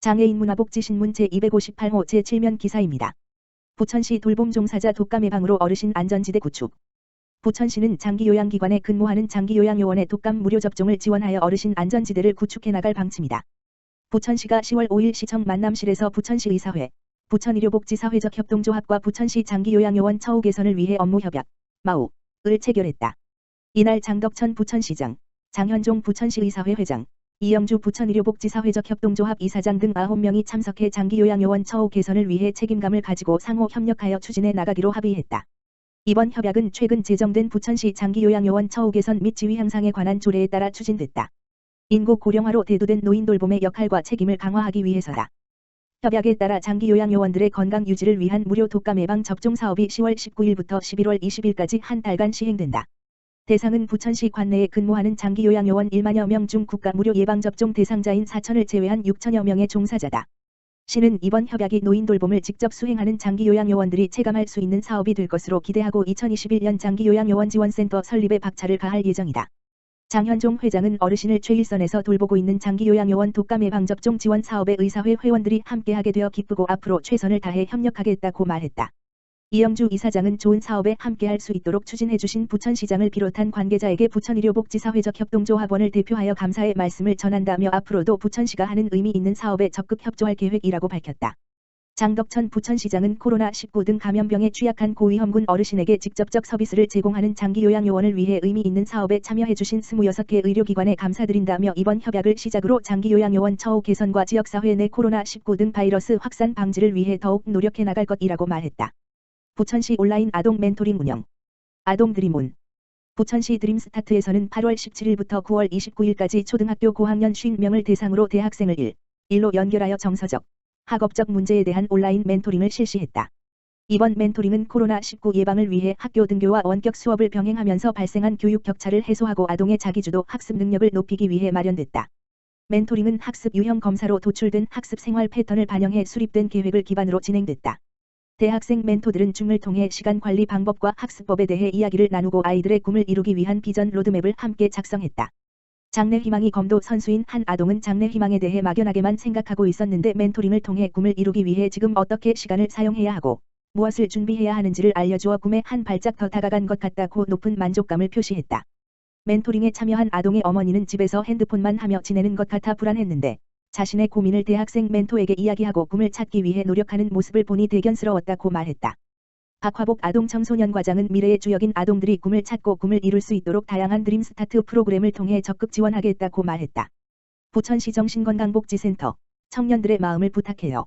장애인 문화복지신문 제258호 제7면 기사입니다. 부천시 돌봄 종사자 독감 예방으로 어르신 안전지대 구축. 부천시는 장기요양기관에 근무하는 장기요양요원의 독감 무료 접종을 지원하여 어르신 안전지대를 구축해 나갈 방침이다. 부천시가 10월 5일 시청 만남실에서 부천시 의사회, 부천의료복지사회적 협동조합과 부천시 장기요양요원 처우 개선을 위해 업무협약, MAU를 체결했다. 이날 장덕천 부천시장, 장현종 부천시 의사회 회장, 이영주 부천의료복지사회적 협동조합 이사장 등 9명이 참석해 장기요양요원 처우 개선을 위해 책임감을 가지고 상호 협력하여 추진해 나가기로 합의했다. 이번 협약은 최근 제정된 부천시 장기요양요원 처우 개선 및 지위 향상에 관한 조례에 따라 추진됐다. 인구 고령화로 대두된 노인 돌봄의 역할과 책임을 강화하기 위해서다. 협약에 따라 장기요양요원들의 건강 유지를 위한 무료 독감 예방 접종 사업이 10월 19일부터 11월 20일까지 한 달간 시행된다. 대상은 부천시 관내에 근무하는 장기요양요원 1만여 명 중 국가 무료 예방접종 대상자인 4천을 제외한 6천여 명의 종사자다. 시는 이번 협약이 노인 돌봄을 직접 수행하는 장기요양요원들이 체감할 수 있는 사업이 될 것으로 기대하고 2021년 장기요양요원 지원센터 설립에 박차를 가할 예정이다. 장현종 회장은 어르신을 최일선에서 돌보고 있는 장기요양요원 독감 예방접종 지원 사업에 의사회 회원들이 함께하게 되어 기쁘고 앞으로 최선을 다해 협력하겠다고 말했다. 이영주 이사장은 좋은 사업에 함께할 수 있도록 추진해주신 부천시장을 비롯한 관계자에게 부천의료복지사회적 협동조합원을 대표하여 감사의 말씀을 전한다며 앞으로도 부천시가 하는 의미 있는 사업에 적극 협조할 계획이라고 밝혔다. 장덕천 부천시장은 코로나19 등 감염병에 취약한 고위험군 어르신에게 직접적 서비스를 제공하는 장기요양요원을 위해 의미 있는 사업에 참여해주신 26개 의료기관에 감사드린다며 이번 협약을 시작으로 장기요양요원 처우 개선과 지역사회 내 코로나19 등 바이러스 확산 방지를 위해 더욱 노력해 나갈 것이라고 말했다. 부천시 온라인 아동 멘토링 운영. 아동 드림온. 부천시 드림스타트에서는 8월 17일부터 9월 29일까지 초등학교 고학년 50명을 대상으로 대학생을 일로 연결하여 정서적, 학업적 문제에 대한 온라인 멘토링을 실시했다. 이번 멘토링은 코로나19 예방을 위해 학교 등교와 원격 수업을 병행하면서 발생한 교육 격차를 해소하고 아동의 자기주도 학습 능력을 높이기 위해 마련됐다. 멘토링은 학습 유형 검사로 도출된 학습 생활 패턴을 반영해 수립된 계획을 기반으로 진행됐다. 대학생 멘토들은 줌을 통해 시간 관리 방법과 학습법에 대해 이야기를 나누고 아이들의 꿈을 이루기 위한 비전 로드맵을 함께 작성했다. 장래 희망이 검도 선수인 한 아동은 장래 희망에 대해 막연하게만 생각하고 있었는데 멘토링을 통해 꿈을 이루기 위해 지금 어떻게 시간을 사용해야 하고 무엇을 준비해야 하는지를 알려주어 꿈에 한 발짝 더 다가간 것 같다고 높은 만족감을 표시했다. 멘토링에 참여한 아동의 어머니는 집에서 핸드폰만 하며 지내는 것 같아 불안했는데 자신의 고민을 대학생 멘토에게 이야기하고 꿈을 찾기 위해 노력하는 모습을 보니 대견스러웠다고 말했다. 박화복 아동청소년과장은 미래의 주역인 아동들이 꿈을 찾고 꿈을 이룰 수 있도록 다양한 드림스타트 프로그램을 통해 적극 지원하겠다고 말했다. 부천시 정신건강복지센터, 청년들의 마음을 부탁해요.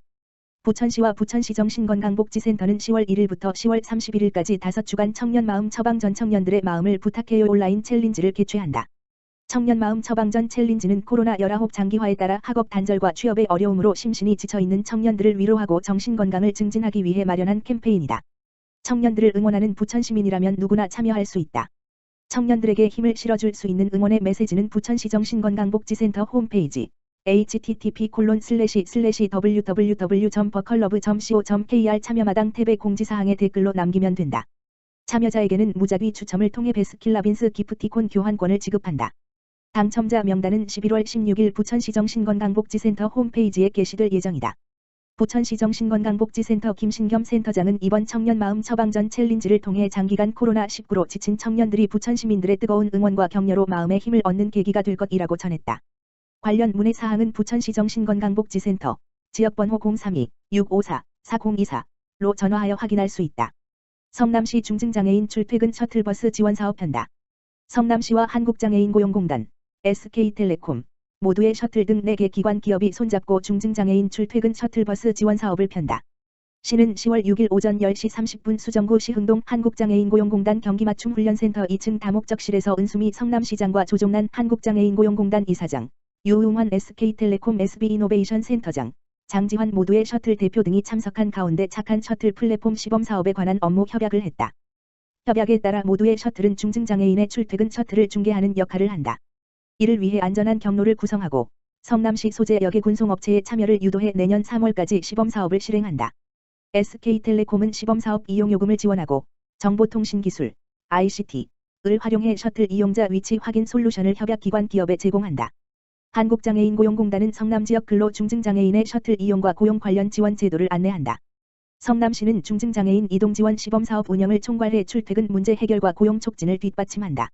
부천시와 부천시정 신건강복지센터는 10월 1일부터 10월 31일까지 5주간 청년마음 처방전 청년들의 마음을 부탁해요 온라인 챌린지를 개최한다. 청년마음 처방전 챌린지는 코로나19 장기화에 따라 학업 단절과 취업의 어려움으로 심신이 지쳐있는 청년들을 위로하고 정신건강을 증진하기 위해 마련한 캠페인이다. 청년들을 응원하는 부천시민이라면 누구나 참여할 수 있다. 청년들에게 힘을 실어줄 수 있는 응원의 메시지는 부천시 정신건강복지센터 홈페이지 http://www.버컬러브.co.kr 참여마당 탭의 공지사항에 댓글로 남기면 된다. 참여자에게는 무작위 추첨을 통해 베스킨라빈스 기프티콘 교환권을 지급한다. 당첨자 명단은 11월 16일 부천시 정신건강복지센터 홈페이지에 게시될 예정이다. 부천시 정신건강복지센터 김신겸 센터장은 이번 청년마음 처방전 챌린지를 통해 장기간 코로나19로 지친 청년들이 부천 시민들의 뜨거운 응원과 격려로 마음의 힘을 얻는 계기가 될 것이라고 전했다. 관련 문의 사항은 부천시 정신건강복지센터 지역번호 032-654-4024로 전화하여 확인할 수 있다. 성남시 중증장애인 출퇴근 셔틀버스 지원사업 편다. 성남시와 한국장애인고용공단, SK텔레콤, 모두의 셔틀 등 4개 기관 기업이 손잡고 중증장애인 출퇴근 셔틀버스 지원사업을 편다. 시는 10월 6일 오전 10시 30분 수정구 시흥동 한국장애인고용공단 경기맞춤훈련센터 2층 다목적실에서 은수미 성남시장과 조종난 한국장애인고용공단 이사장, 유웅환 SK텔레콤 SB이노베이션 센터장, 장지환 모두의 셔틀 대표 등이 참석한 가운데 착한 셔틀 플랫폼 시범사업에 관한 업무 협약을 했다. 협약에 따라 모두의 셔틀은 중증장애인의 출퇴근 셔틀을 중개하는 역할을 한다. 이를 위해 안전한 경로를 구성하고 성남시 소재 역의 군송업체의 참여를 유도해 내년 3월까지 시범사업을 실행한다. SK텔레콤은 시범사업 이용요금을 지원하고 정보통신기술, ICT를 활용해 셔틀 이용자 위치 확인 솔루션을 협약기관 기업에 제공한다. 한국장애인고용공단은 성남지역 근로중증장애인의 셔틀 이용과 고용 관련 지원 제도를 안내한다. 성남시는 중증장애인 이동지원 시범사업 운영을 총괄해 출퇴근 문제 해결과 고용 촉진을 뒷받침한다.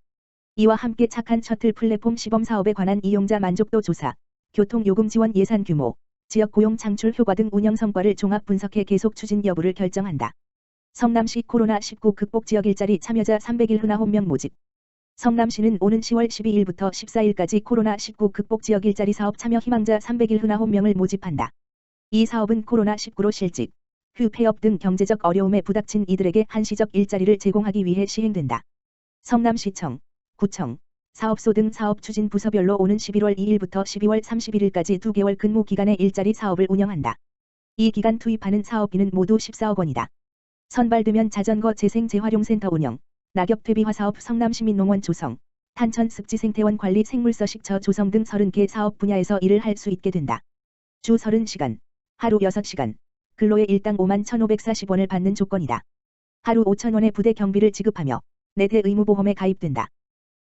이와 함께 착한 셔틀 플랫폼 시범사업에 관한 이용자 만족도 조사, 교통요금 지원 예산 규모, 지역 고용 창출 효과 등 운영 성과를 종합 분석해 계속 추진 여부를 결정한다. 성남시 코로나19 극복 지역 일자리 참여자 300일 흔화혼명 모집. 성남시는 오는 10월 12일부터 14일까지 코로나19 극복 지역 일자리 사업 참여 희망자 300일 흔화혼명을 모집한다. 이 사업은 코로나19로 실직, 폐업 등 경제적 어려움에 부닥친 이들에게 한시적 일자리를 제공하기 위해 시행된다. 성남시청, 구청, 사업소 등 사업 추진 부서별로 오는 11월 2일부터 12월 31일까지 2개월 근무 기간의 일자리 사업을 운영한다. 이 기간 투입하는 사업비는 모두 14억 원이다. 선발되면 자전거 재생 재활용센터 운영, 낙엽 퇴비화 사업 성남시민농원 조성, 탄천 습지 생태원 관리 생물서 식처 조성 등 30개 사업 분야에서 일을 할 수 있게 된다. 주 30시간, 하루 6시간, 근로에 일당 51,540원을 받는 조건이다. 하루 5,000원의 부대 경비를 지급하며 4대 의무보험에 가입된다.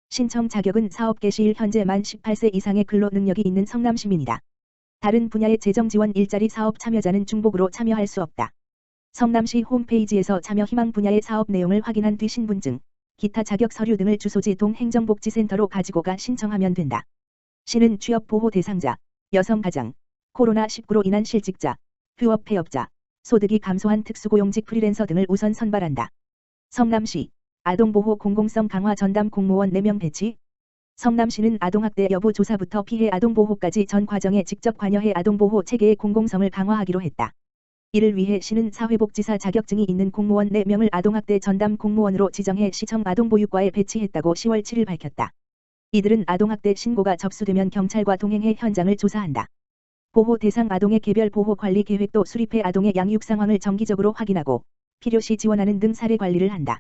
신청 자격은 사업 개시일 현재 만 18세 이상의 근로 능력이 있는 성남시민이다. 다른 분야의 재정 지원 일자리 사업 참여자는 중복으로 참여할 수 없다. 성남시 홈페이지에서 참여 희망 분야의 사업 내용을 확인한 뒤 신분증, 기타 자격 서류 등을 주소지 동행정복지센터로 가지고 가 신청하면 된다. 시는 취업보호 대상자, 여성가장, 코로나19로 인한 실직자, 폐업자, 소득이 감소한 특수고용직 프리랜서 등을 우선 선발한다. 성남시 아동보호 공공성 강화 전담 공무원 4명 배치. 성남시는 아동학대 여부 조사부터 피해 아동보호까지 전 과정에 직접 관여해 아동보호 체계의 공공성을 강화하기로 했다. 이를 위해 시는 사회복지사 자격증이 있는 공무원 4명을 아동학대 전담 공무원으로 지정해 시청 아동보육과에 배치했다고 10월 7일 밝혔다. 이들은 아동학대 신고가 접수되면 경찰과 동행해 현장을 조사한다. 보호 대상 아동의 개별 보호 관리 계획도 수립해 아동의 양육 상황을 정기적으로 확인하고 필요시 지원하는 등 사례 관리를 한다.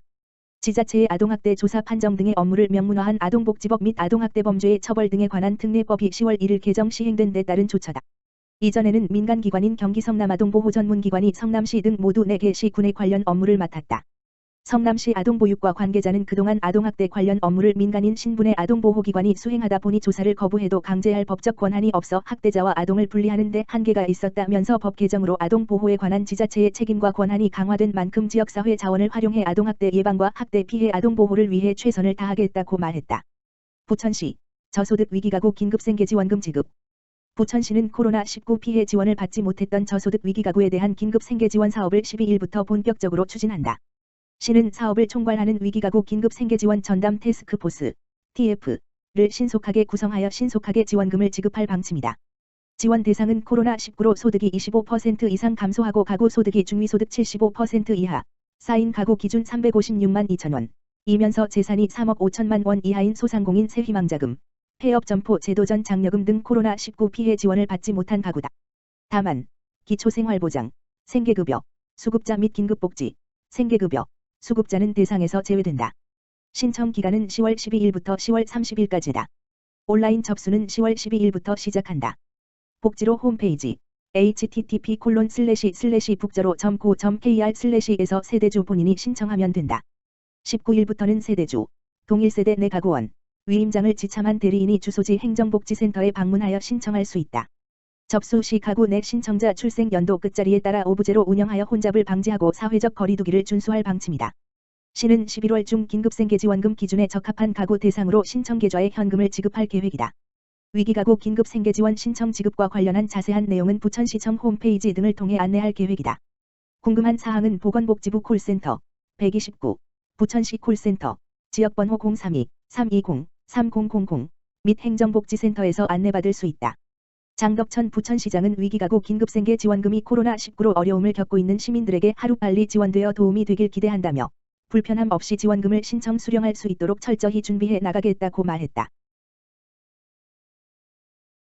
지자체의 아동학대 조사 판정 등의 업무를 명문화한 아동복지법 및 아동학대 범죄의 처벌 등에 관한 특례법이 10월 1일 개정 시행된 데 따른 조처다. 이전에는 민간기관인 경기성남아동보호전문기관이 성남시 등 모두 4개 시군의 관련 업무를 맡았다. 성남시 아동보육과 관계자는 그동안 아동학대 관련 업무를 민간인 신분의 아동보호기관이 수행하다 보니 조사를 거부해도 강제할 법적 권한이 없어 학대자와 아동을 분리하는 데 한계가 있었다면서 법 개정으로 아동보호에 관한 지자체의 책임과 권한이 강화된 만큼 지역사회 자원을 활용해 아동학대 예방과 학대 피해 아동보호를 위해 최선을 다하겠다고 말했다. 부천시 저소득 위기가구 긴급생계지원금 지급. 부천시는 코로나19 피해 지원을 받지 못했던 저소득 위기가구에 대한 긴급생계지원 사업을 12일부터 본격적으로 추진한다. 시는 사업을 총괄하는 위기가구 긴급생계지원 전담 태스크포스 TF를 신속하게 구성하여 신속하게 지원금을 지급할 방침이다. 지원 대상은 코로나19로 소득이 25% 이상 감소하고 가구 소득이 중위소득 75% 이하, 쌓인 가구 기준 356만 2천 원이면서 재산이 3억 5천만 원 이하인 소상공인 새희망자금, 폐업 점포 제도전 장려금 등 코로나19 피해 지원을 받지 못한 가구다. 다만 기초생활보장, 생계급여, 수급자 및 긴급복지, 생계급여, 수급자는 대상에서 제외된다. 신청 기간은 10월 12일부터 10월 30일까지다. 온라인 접수는 10월 12일부터 시작한다. 복지로 홈페이지 http://북저로.co.kr/에서 세대주 본인이 신청하면 된다. 19일부터는 세대주, 동일세대 내 가구원, 위임장을 지참한 대리인이 주소지 행정복지센터에 방문하여 신청할 수 있다. 접수 시 가구 내 신청자 출생 연도 끝자리에 따라 오부제로 운영하여 혼잡을 방지하고 사회적 거리두기를 준수할 방침이다. 시는 11월 중 긴급생계지원금 기준에 적합한 가구 대상으로 신청 계좌에 현금을 지급할 계획이다. 위기가구 긴급생계지원 신청 지급과 관련한 자세한 내용은 부천시청 홈페이지 등을 통해 안내할 계획이다. 궁금한 사항은 보건복지부 콜센터 129, 부천시 콜센터, 지역번호 032-320-3000 및 행정복지센터에서 안내받을 수 있다. 장덕천 부천시장은 위기가구 긴급생계 지원금이 코로나19로 어려움을 겪고 있는 시민들에게 하루빨리 지원되어 도움이 되길 기대한다며 불편함 없이 지원금을 신청 수령할 수 있도록 철저히 준비해 나가겠다고 말했다.